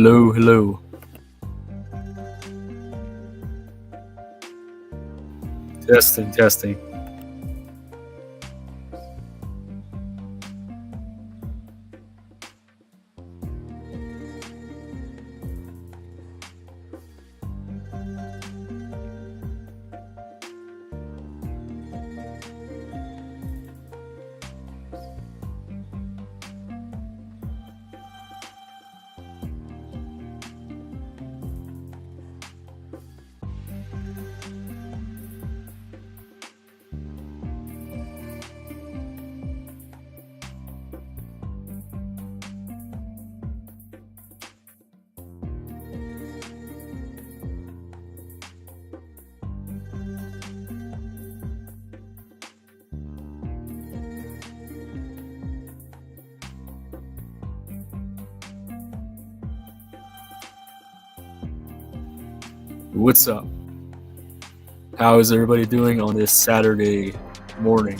Hello, hello. Testing, testing. What's up? How is everybody doing on this Saturday morning?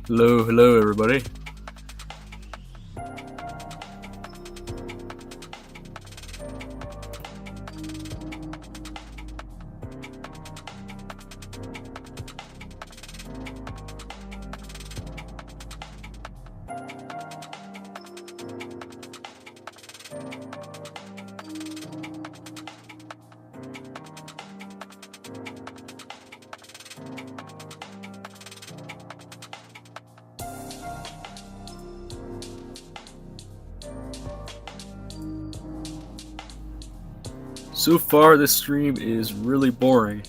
Hello, hello, everybody. So far, this stream is really boring.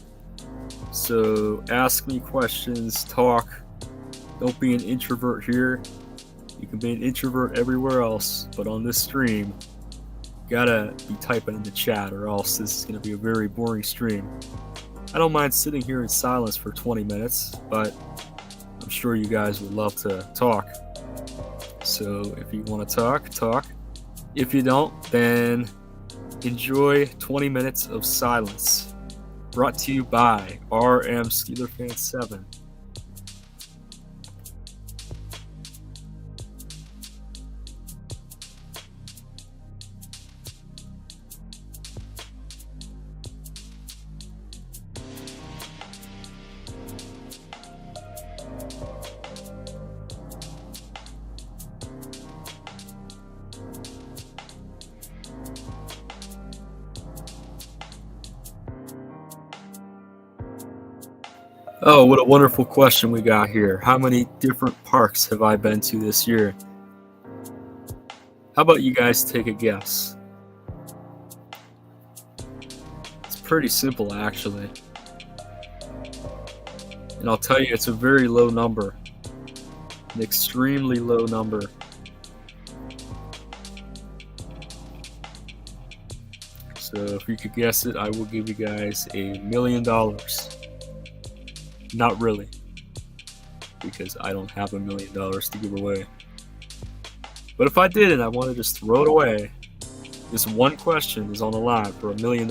So ask me questions, talk. Don't be an introvert here. You can be an introvert everywhere else, but on this stream, gotta be typing in the chat or else this is gonna be a very boring stream. I don't mind sitting here in silence for 20 minutes, but I'm sure you guys would love to talk. So if you want to talk, talk. If you don't, then enjoy 20 minutes of silence. Brought to you by RM Steeler Fan 7. Oh, what a wonderful question we got here. How many different parks have I been to this year? How about you guys take a guess? It's pretty simple, actually. And I'll tell you, it's a very low number. An extremely low number. So if you could guess it, I will give you guys $1 million. Not really, because I don't have $1 million to give away. But if I did and I want to just throw it away, This one question is on the line for $1 million.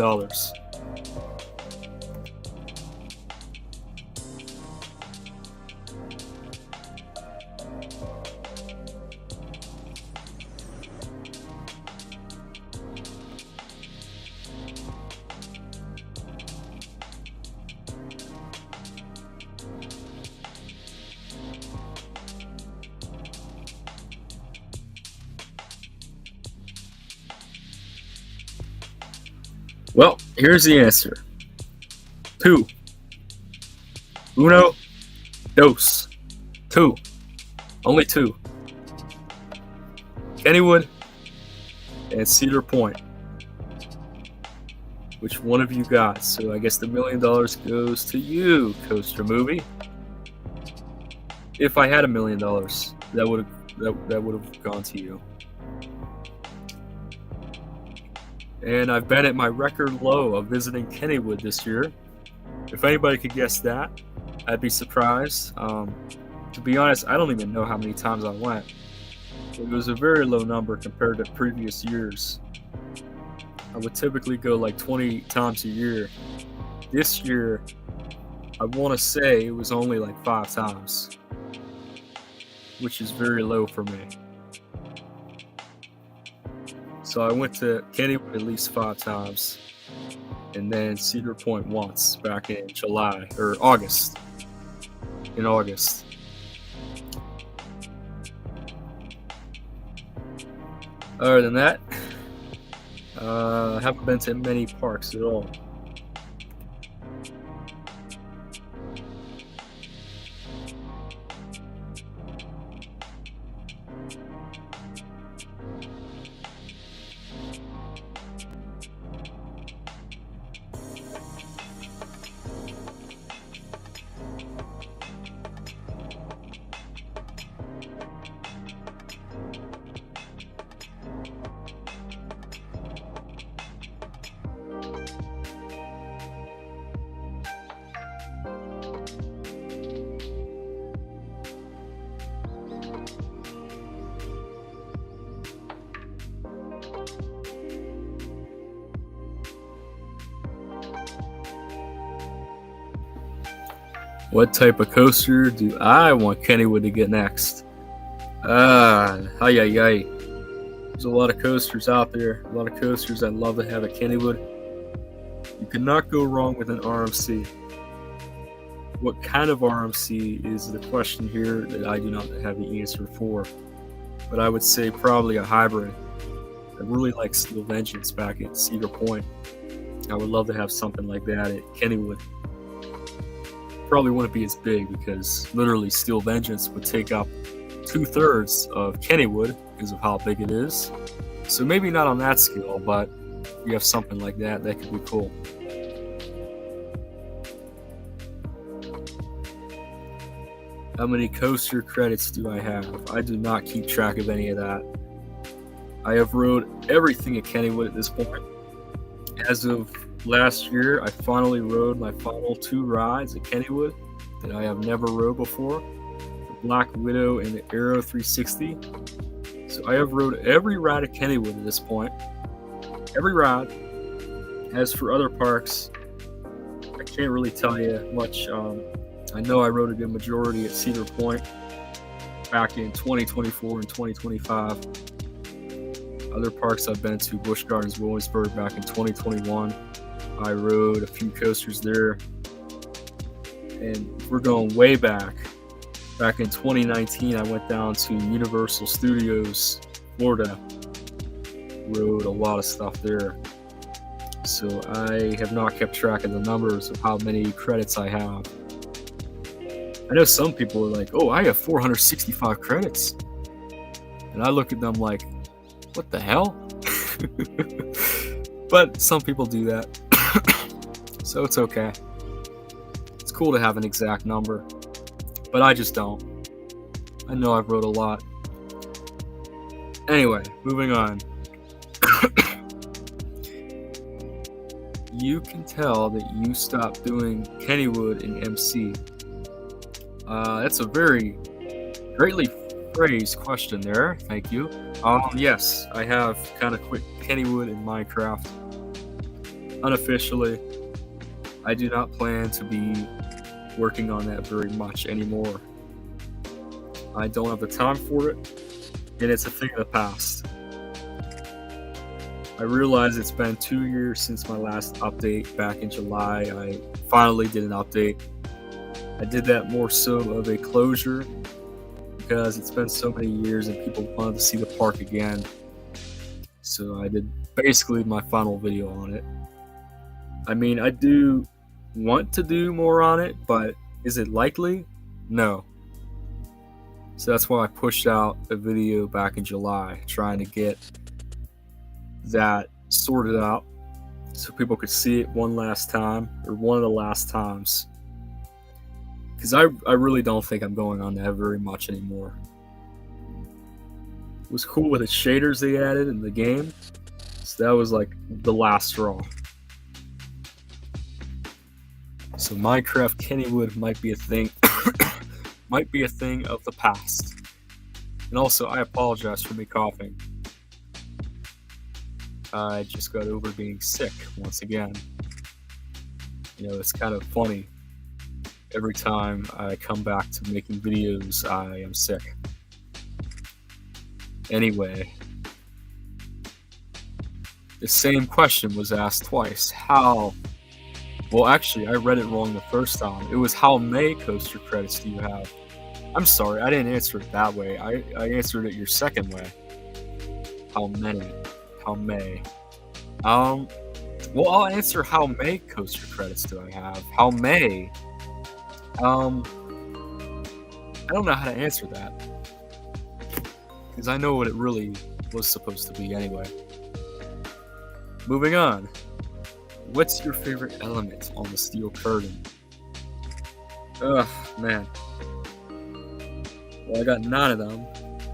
Well, here's the answer. 2. Uno, dos. 2. Only 2. Kennywood and Cedar Point. Which one of you got? So I guess the $1 million goes to you, Coaster Movie. If I had $1 million, that would have gone to you. And I've been at my record low of visiting Kennywood this year. If anybody could guess that, I'd be surprised. To be honest, I don't even know how many times I went. It was a very low number compared to previous years. I would typically go like 20 times a year. This year, I want to say it was only like 5 times, which is very low for me. So I went to Kennywood at least 5 times, and then Cedar Point once back in July or August. In August. Other than that, I haven't been to many parks at all. What type of coaster do I want Kennywood to get next? There's a lot of coasters out there. A lot of coasters I'd love to have at Kennywood. You cannot go wrong with an RMC. What kind of RMC is the question here that I do not have the answer for. But I would say probably a hybrid. I really like Steel Vengeance back at Cedar Point. I would love to have something like that at Kennywood. Probably wouldn't be as big because literally Steel Vengeance would take up 2/3 of Kennywood because of how big it is. So maybe not on that scale, but if you have something like that, that could be cool. How many coaster credits do I have? I do not keep track of any of that. I have rode everything at Kennywood at this point. As of last year, I finally rode my final 2 rides at Kennywood that I have never rode before. The Black Widow and the Aero 360. So I have rode every ride at Kennywood at this point. Every ride. As for other parks, I can't really tell you much. I know I rode a good majority at Cedar Point back in 2024 and 2025. Other parks I've been to, Busch Gardens, Williamsburg back in 2021. I rode a few coasters there. And we're going way back. Back in 2019, I went down to Universal Studios, Florida. Rode a lot of stuff there. So I have not kept track of the numbers of how many credits I have. I know some people are like, oh, I have 465 credits. And I look at them like, what the hell? But some people do that. So it's okay. It's cool to have an exact number. But I just don't. I know I've wrote a lot. Anyway, moving on. You can tell that you stopped doing Kennywood and MC. That's a very greatly phrase question there. Thank you. Yes, I have kind of quit Kennywood in Minecraft. Unofficially, I do not plan to be working on that very much anymore. I don't have the time for it, and it's a thing of the past. I realize it's been 2 years since my last update back in July. I finally did an update. I did that more so of a closure because it's been so many years and people wanted to see the park again. So I did basically my final video on it. I mean, I do want to do more on it, but is it likely? No. So that's why I pushed out a video back in July, trying to get that sorted out so people could see it one last time, or one of the last times. Because I really don't think I'm going on that very much anymore. It was cool with the shaders they added in the game, so that was like the last straw. So Minecraft Kennywood might be a thing might be a thing of the past. And also, I apologize for me coughing. I just got over being sick once again. You know, it's kind of funny. Every time I come back to making videos, I am sick. Anyway, the same question was asked twice. How? Well, actually, I read it wrong the first time. It was how many coaster credits do you have? I'm sorry, I didn't answer it that way. I answered it your second way. How many? How many? Well, I'll answer how many coaster credits do I have? How many? I don't know how to answer that. Because I know what it really was supposed to be anyway. Moving on. What's your favorite element on the steel curtain? Ugh, man. Well, I got 9 of them.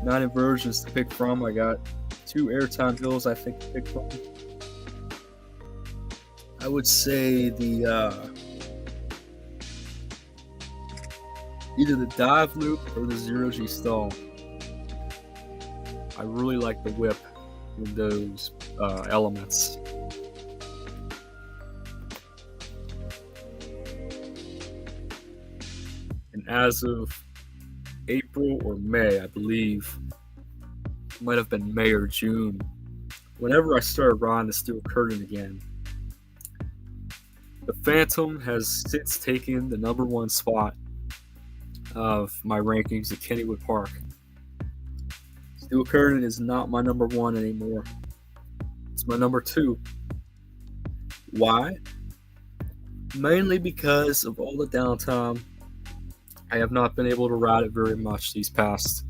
9 inversions to pick from. I got 2 airtime hills I think to pick from. I would say the either the dive loop or the 0G stall. I really like the whip in those elements. And as of April or May, I believe, it might have been May or June, whenever I started riding the steel curtain again, the Phantom has since taken the #1 spot of my rankings at Kennywood Park. Steel curtain is not my #1 anymore. It's my #2. Why? Mainly because of all the downtime. I have not been able to ride it very much these past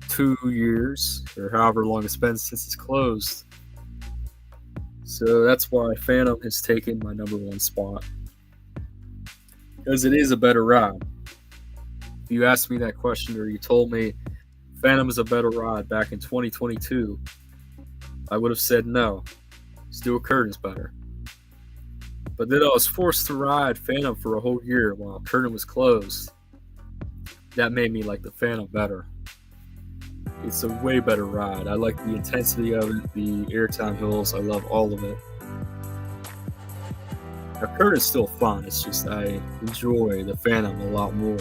2 years, or however long it's been since it's closed. So that's why Phantom has taken my #1 spot. Because it is a better ride. If you asked me that question, or you told me Phantom is a better ride back in 2022, I would have said no. Steel Curtain's better. But then I was forced to ride Phantom for a whole year while Curtain was closed. That made me like the Phantom better. It's a way better ride. I like the intensity of it, the airtime hills. I love all of it. Now, Curtain is still fun. It's just I enjoy the Phantom a lot more.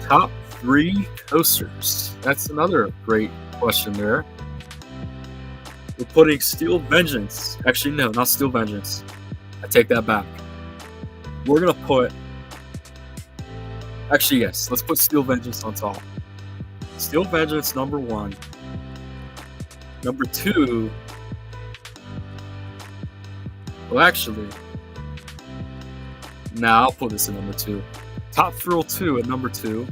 Top 3 coasters. That's another great question there. We're putting Steel Vengeance. Actually, no, not Steel Vengeance. I take that back. We're going to put... Actually, yes. Let's put Steel Vengeance on top. Steel Vengeance, #1. #2... Well, actually... Nah, I'll put this in #2. Top Thrill 2 at #2.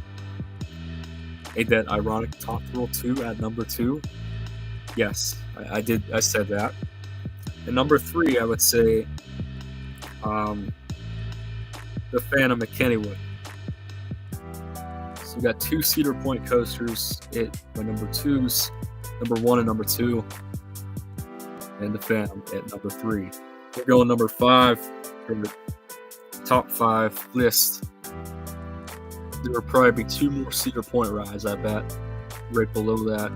Ain't that ironic? Top Thrill 2 at #2. Yes, I did. I said that. And #3, I would say the Phantom at Kennywood. So we got 2 Cedar Point coasters at my #2s. number 1 and number 2, and the Phantom at number 3. We're going number 5 for the top 5 list. There will probably be 2 more Cedar Point rides, I bet, right below that.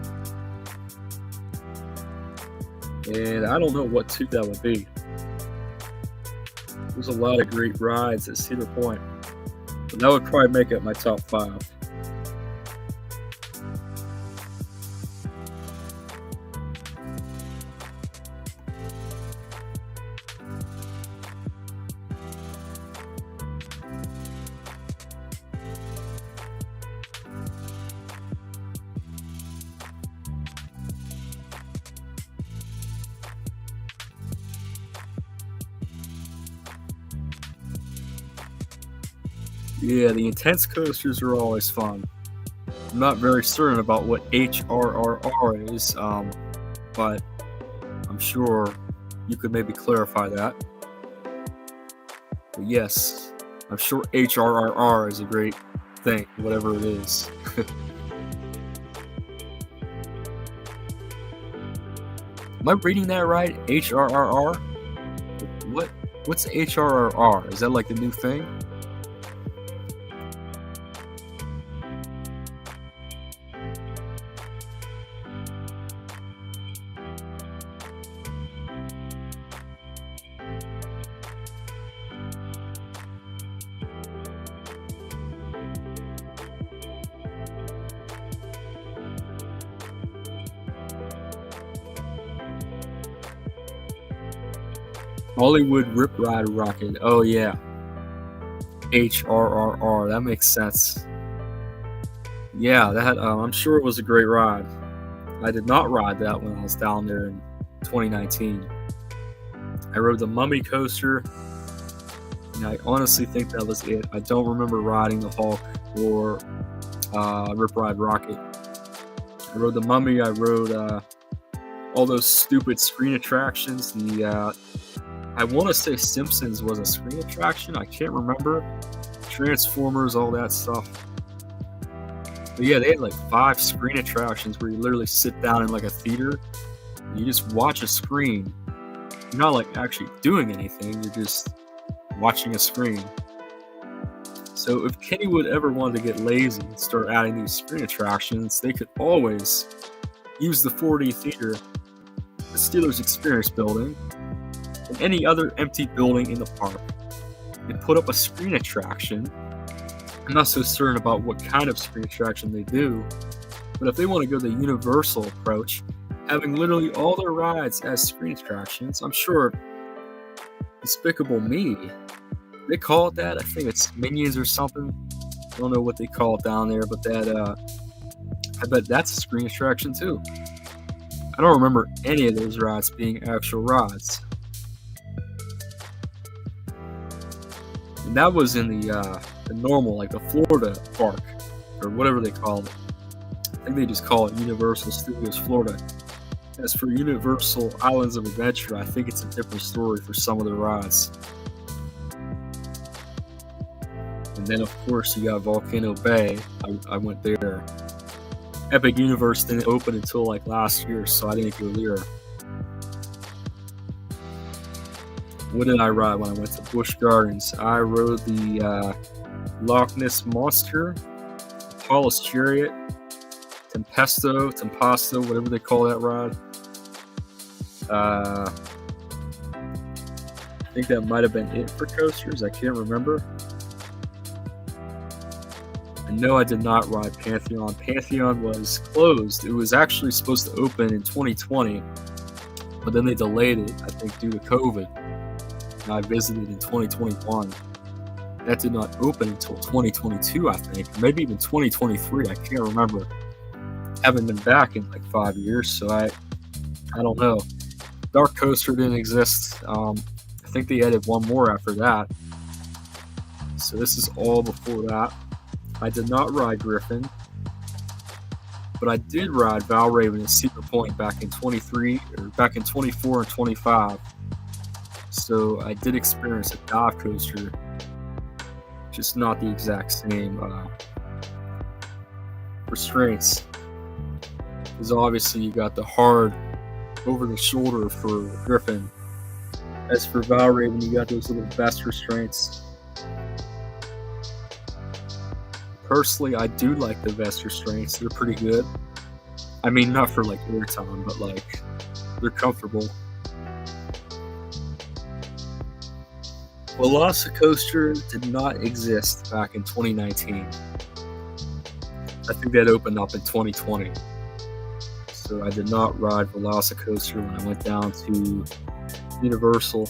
And I don't know what 2 that would be. There's a lot of great rides at Cedar Point, but that would probably make it my top 5. Yeah, the intense coasters are always fun. I'm not very certain about what HRRR is, but I'm sure you could maybe clarify that. But yes, I'm sure HRRR is a great thing, whatever it is. Am I reading that right? HRRR? What's HRRR? Is that like the new thing? Hollywood Rip Ride Rocket. Oh yeah. HRRR. That makes sense. Yeah, that I'm sure it was a great ride. I did not ride that when I was down there in 2019. I rode the Mummy coaster, and I honestly think that was it. I don't remember riding the Hulk or Rip Ride Rocket. I rode the Mummy. I rode all those stupid screen attractions. I want to say Simpsons was a screen attraction. I can't remember. Transformers, all that stuff. But yeah, they had like 5 screen attractions where you literally sit down in like a theater. You just watch a screen. You're not like actually doing anything. You're just watching a screen. So if Kennywood ever wanted to get lazy and start adding these screen attractions, they could always use the 4D theater, the Steelers Experience building, and any other empty building in the park, and put up a screen attraction. I'm not so certain about what kind of screen attraction they do, but if they want to go the Universal approach, having literally all their rides as screen attractions, I'm sure Despicable Me, they call it that. I think it's Minions or something. I don't know what they call it down there, but I bet that's a screen attraction too. I don't remember any of those rides being actual rides. And that was in the normal, like the Florida park, or whatever they call it. I think they just call it Universal Studios Florida. As for Universal Islands of Adventure, I think it's a different story for some of the rides. And then, of course, you got Volcano Bay. I went there. Epic Universe didn't open until like last year, so I didn't go there. What did I ride when I went to Busch Gardens? I rode the Loch Ness Monster, Apollo's Chariot, Tempesto, whatever they call that ride. I think that might have been it for coasters. I can't remember. I know I did not ride Pantheon. Pantheon was closed. It was actually supposed to open in 2020, but then they delayed it, I think, due to COVID. And I visited in 2021. That did not open until 2022, I think. Maybe even 2023. I can't remember. Haven't been back in like 5 years, so I don't know. Dark Coaster didn't exist. I think they added one more after that. So this is all before that. I did not ride Griffin, but I did ride Valraven and Cedar Point back in 24 and 25. So I did experience a dive coaster, just not the exact same restraints. Because obviously you got the hard over the shoulder for Griffin. As for Valraven, you got those little vest restraints. Personally, I do like the vest restraints. They're pretty good. I mean, not for like airtime, but like they're comfortable. Velocicoaster did not exist back in 2019. I think that opened up in 2020. So I did not ride Velocicoaster when I went down to Universal.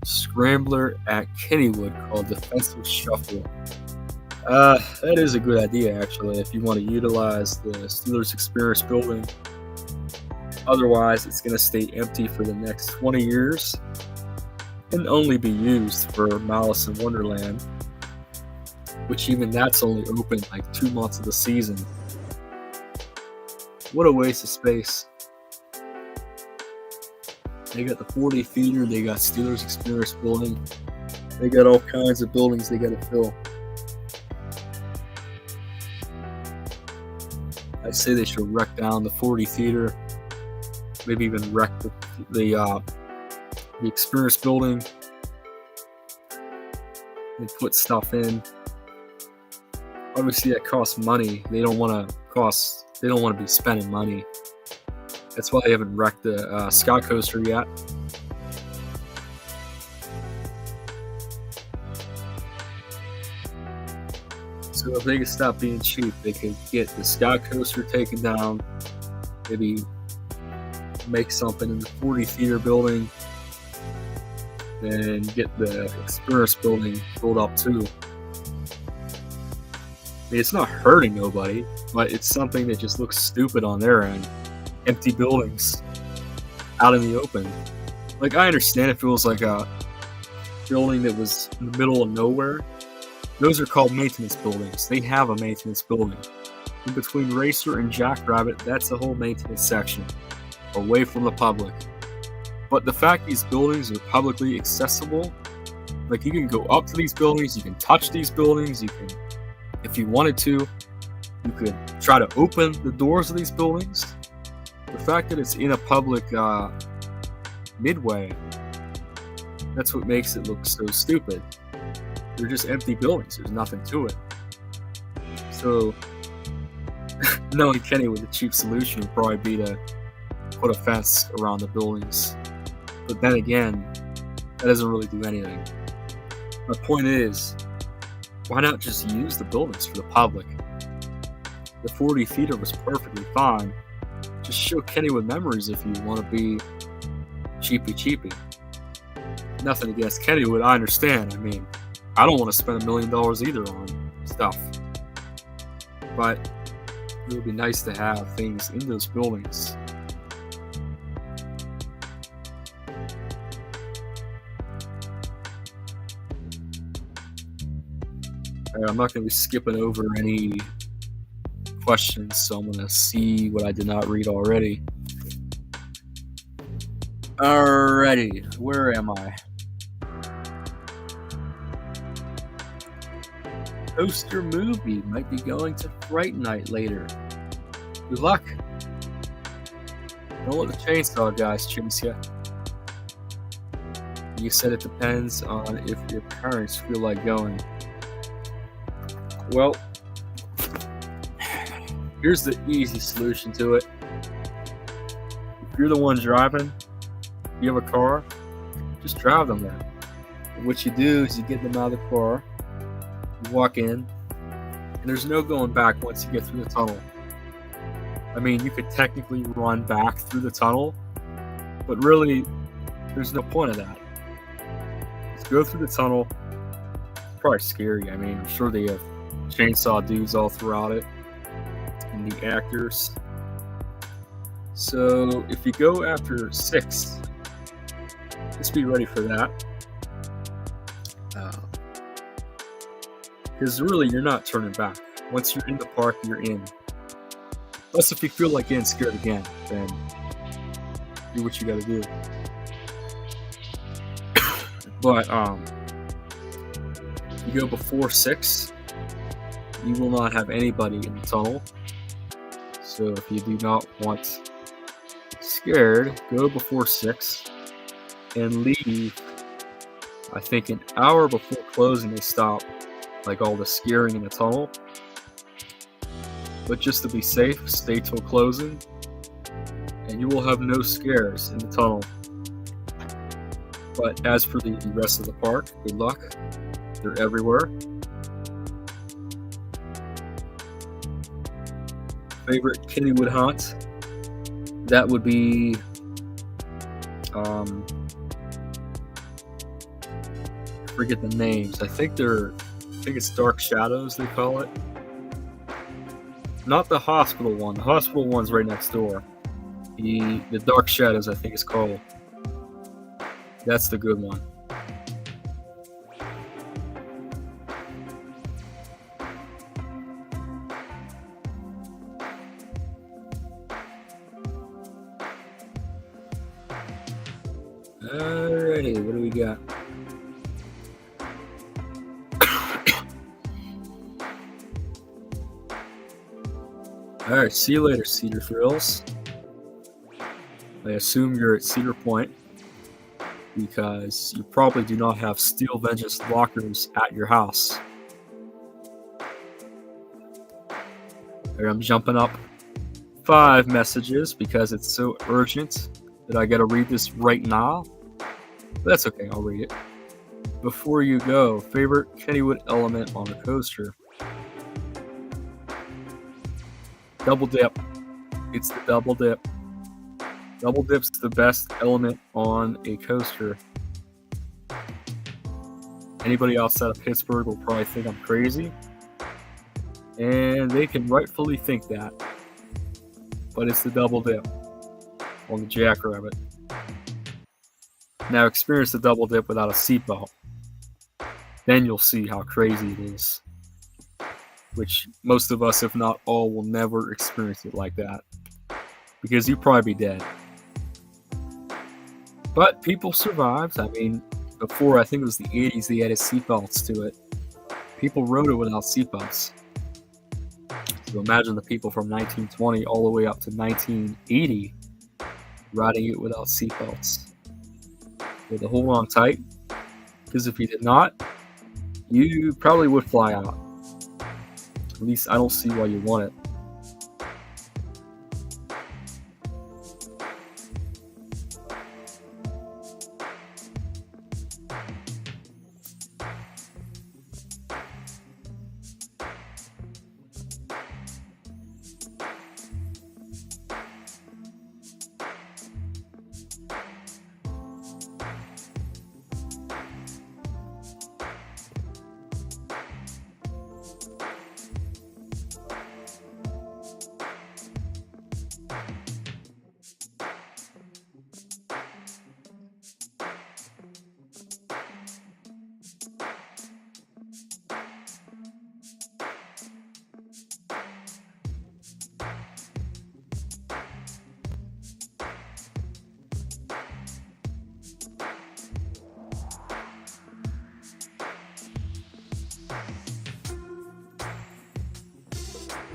Scrambler at Kennywood called Defensive Shuffle. That is a good idea, actually, if you want to utilize the Steelers Experience building. Otherwise, it's going to stay empty for the next 20 years and only be used for Malice in Wonderland, which even that's only open like 2 months of the season. What a waste of space. They got the 40 feeder, they got Steelers Experience building, they got all kinds of buildings they got to fill. I'd say they should wreck down the 40 theater, maybe even wreck the Experience building and put stuff in. Obviously, that costs money. They don't want to be spending money. That's why they haven't wrecked the Sky Coaster yet. So if they could stop being cheap, they could get the Sky Coaster taken down, maybe make something in the 40 theater building, and get the Experience building filled up too. I mean, it's not hurting nobody, but it's something that just looks stupid on their end. Empty buildings out in the open. Like, I understand if it was like a building that was in the middle of nowhere. Those are called maintenance buildings. They have a maintenance building. In between Racer and Jackrabbit, that's the whole maintenance section, away from the public. But the fact these buildings are publicly accessible, like you can go up to these buildings, you can touch these buildings, you can, if you wanted to, you could try to open the doors of these buildings. The fact that it's in a public midway, that's what makes it look so stupid. They're just empty buildings. There's nothing to it. So, knowing Kenny with a cheap solution would probably be to put a fence around the buildings. But then again, that doesn't really do anything. My point is, why not just use the buildings for the public? The 40 theater was perfectly fine. Just show Kennywood memories if you want to be cheapy. Nothing against Kennywood, I understand. I mean, I don't want to spend $1 million either on stuff. But it would be nice to have things in those buildings. I'm not going to be skipping over any questions, so I'm going to see what I did not read already. Alrighty, where am I? Coaster movie might be going to Fright Night later. Good luck. Don't let the chainsaw guys chase you. You said it depends on if your parents feel like going. Well, here's the easy solution to it. If you're the one driving, you have a car, just drive them there. And what you do is you get them out of the car, you walk in, and there's no going back once you get through the tunnel. I mean, you could technically run back through the tunnel, but really, there's no point of that. Just go through the tunnel. It's probably scary. I mean, I'm sure they have chainsaw dudes all throughout it, and the actors. So if you go after 6, just be ready for that. Because really, you're not turning back. Once you're in the park, you're in. Unless if you feel like getting scared again, then do what you gotta do. But if you go before 6, you will not have anybody in the tunnel. So if you do not want scared, go before 6 and leave. I think an hour before closing they stop like all the scaring in the tunnel. But just to be safe, stay till closing and you will have no scares in the tunnel. But as for the rest of the park, good luck. They're everywhere. Favorite Kennywood haunt? That would be I forget the names. I think it's Dark Shadows they call it. Not the hospital one. The hospital one's right next door. The Dark Shadows I think it's called. That's the good one. Alrighty, what do we got? Alright, see you later, Cedar Thrills. I assume you're at Cedar Point because you probably do not have Steel Vengeance lockers at your house. Alright, I'm jumping up 5 messages because it's so urgent that I gotta read this right now. But that's okay, I'll read it. Before you go, favorite Kennywood element on a coaster? Double dip. It's the double dip. Double dip's the best element on a coaster. Anybody outside of Pittsburgh will probably think I'm crazy. And they can rightfully think that. But it's the double dip on the Jackrabbit. Now experience the double dip without a seatbelt. Then you'll see how crazy it is. Which most of us, if not all, will never experience it like that. Because you'd probably be dead. But people survived. I mean, before, I think it was the 80s, they added seatbelts to it. People rode it without seatbelts. So imagine the people from 1920 all the way up to 1980 riding it without seatbelts. You had to hold on tight, because if you did not, you probably would fly out. At least I don't see why you want it.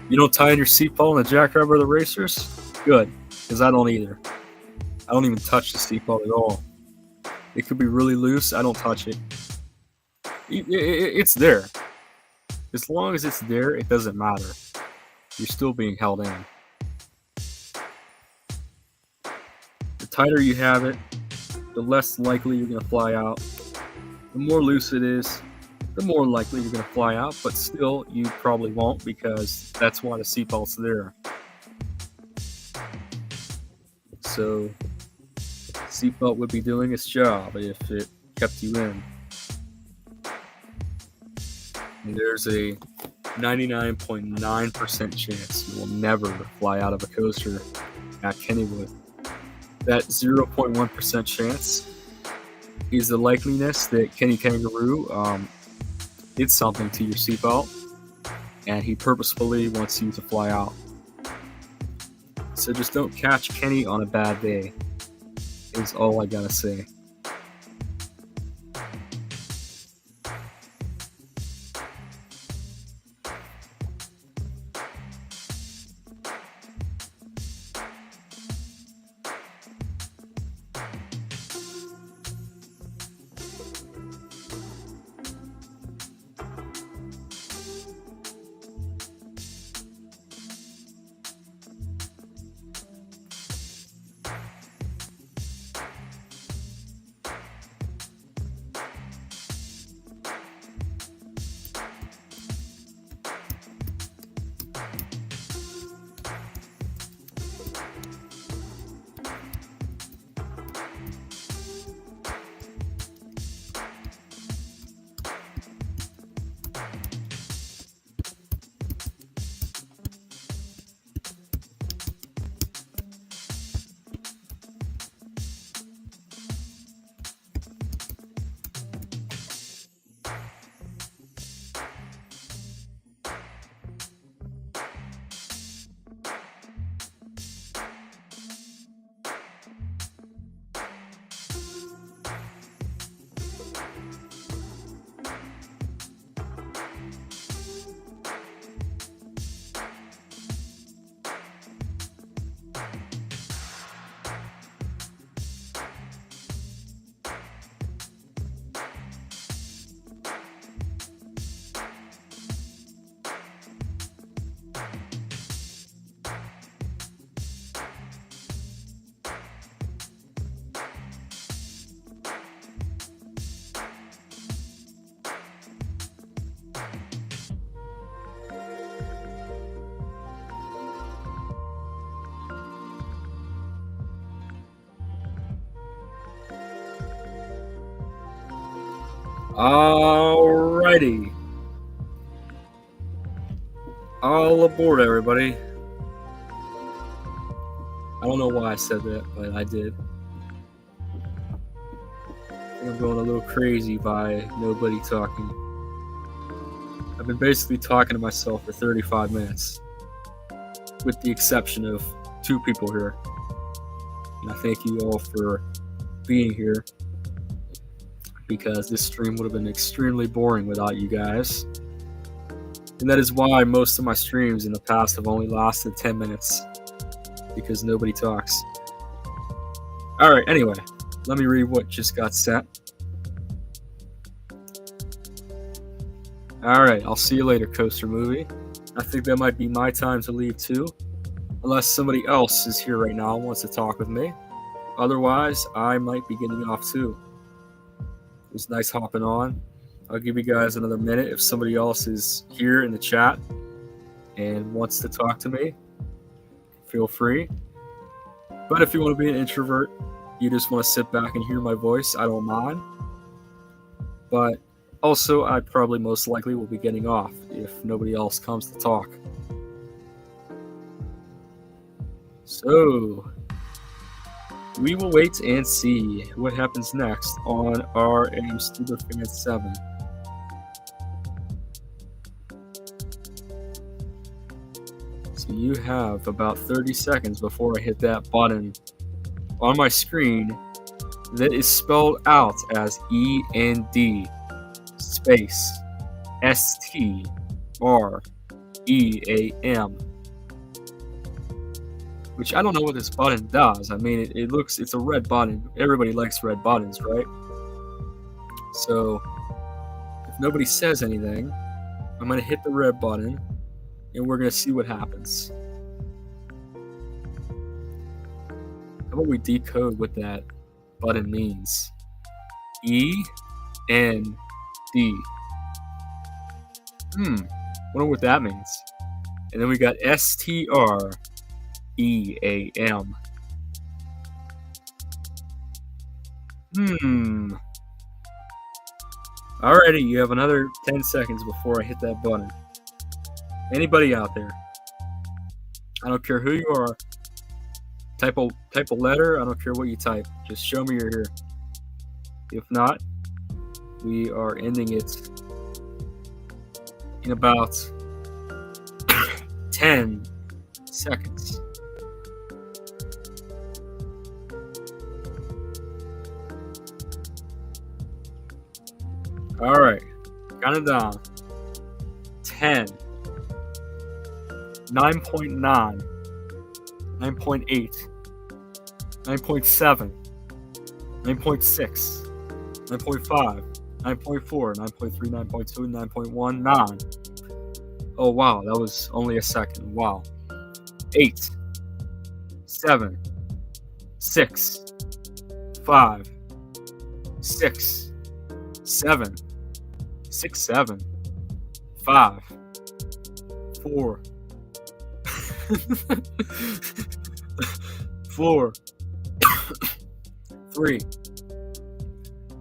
You don't tie in your seatbelt in the Jackrabbit or the Racers? Good, because I don't either. I don't even touch the seatbelt at all. It could be really loose. I don't touch it. It's there. As long as it's there, it doesn't matter. You're still being held in. The tighter you have it, the less likely you're going to fly out. The more loose it is, the more likely you're going to fly out, but still, you probably won't because that's why the seatbelt's there. So, seatbelt would be doing its job if it kept you in. And there's a 99.9% chance you will never fly out of a coaster at Kennywood. That 0.1% chance is the likeliness that Kenny Kangaroo did something to your seatbelt, and he purposefully wants you to fly out. So just don't catch Kenny on a bad day, is all I gotta say. Alrighty. All aboard, everybody. I don't know why I said that, but I did. I'm going a little crazy by nobody talking. I've been basically talking to myself for 35 minutes, with the exception of 2 people here. And I thank you all for being here, because this stream would have been extremely boring without you guys. And that is why most of my streams in the past have only lasted 10 minutes, because nobody talks. Alright, anyway, let me read what just got sent. Alright, I'll see you later, Coaster Movie. I think that might be my time to leave too, unless somebody else is here right now and wants to talk with me. Otherwise, I might be getting off too. It was nice hopping on. I'll give you guys another minute if somebody else is here in the chat and wants to talk to me. Feel free. But if you want to be an introvert, you just want to sit back and hear my voice, I don't mind. But also, I probably most likely will be getting off if nobody else comes to talk. So, we will wait and see what happens next on our AM Superfan 7. So you have about 30 seconds before I hit that button on my screen that is spelled out as END space STREAM. Which I don't know what this button does. I mean, it's a red button. Everybody likes red buttons, right? So, if nobody says anything, I'm going to hit the red button, and we're going to see what happens. How about we decode what that button means? END. Wonder what that means. And then we got STREAM. Alrighty, you have another 10 seconds before I hit that button. Anybody out there? I don't care who you are. Type a letter. I don't care what you type. Just show me you're here. If not, we are ending it in about 10 seconds. Alright. Count it down. 10. 9.9. 9.8. 9.7. 9.6. 9.5. 9.4. 9.3. 9.2. 9.1. 9. Oh wow, that was only a second. Wow. 8. 7. 6. 5. 6. 7. 6. 7. 5. 4. 4. 3.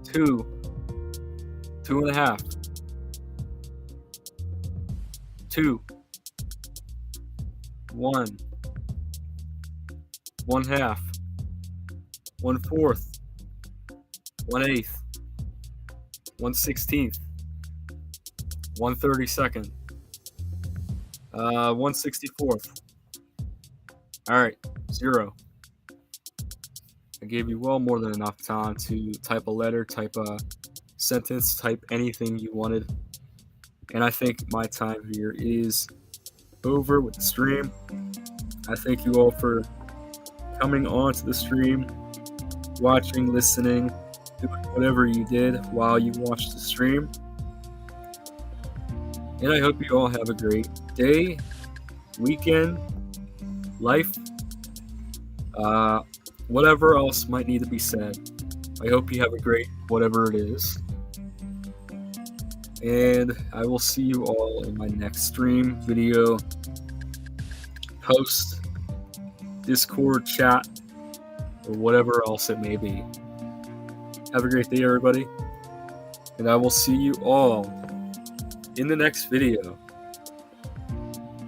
2. 2.5. 2. 1. 1/2. 1/4. 1/8. 1/16. 1/32. 1/64. Alright, 0. I gave you well more than enough time to type a letter, type a sentence, type anything you wanted. And I think my time here is over with the stream. I thank you all for coming on to the stream, watching, listening, doing whatever you did while you watched the stream. And I hope you all have a great day, weekend, life, whatever else might need to be said. I hope you have a great whatever it is. And I will see you all in my next stream, video, post, Discord, chat, or whatever else it may be. Have a great day, everybody. And I will see you all in the next video.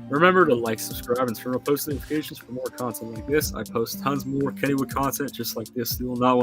Remember to like, subscribe, and turn on post notifications for more content like this. I post tons more Kennywood content just like this. You will not want to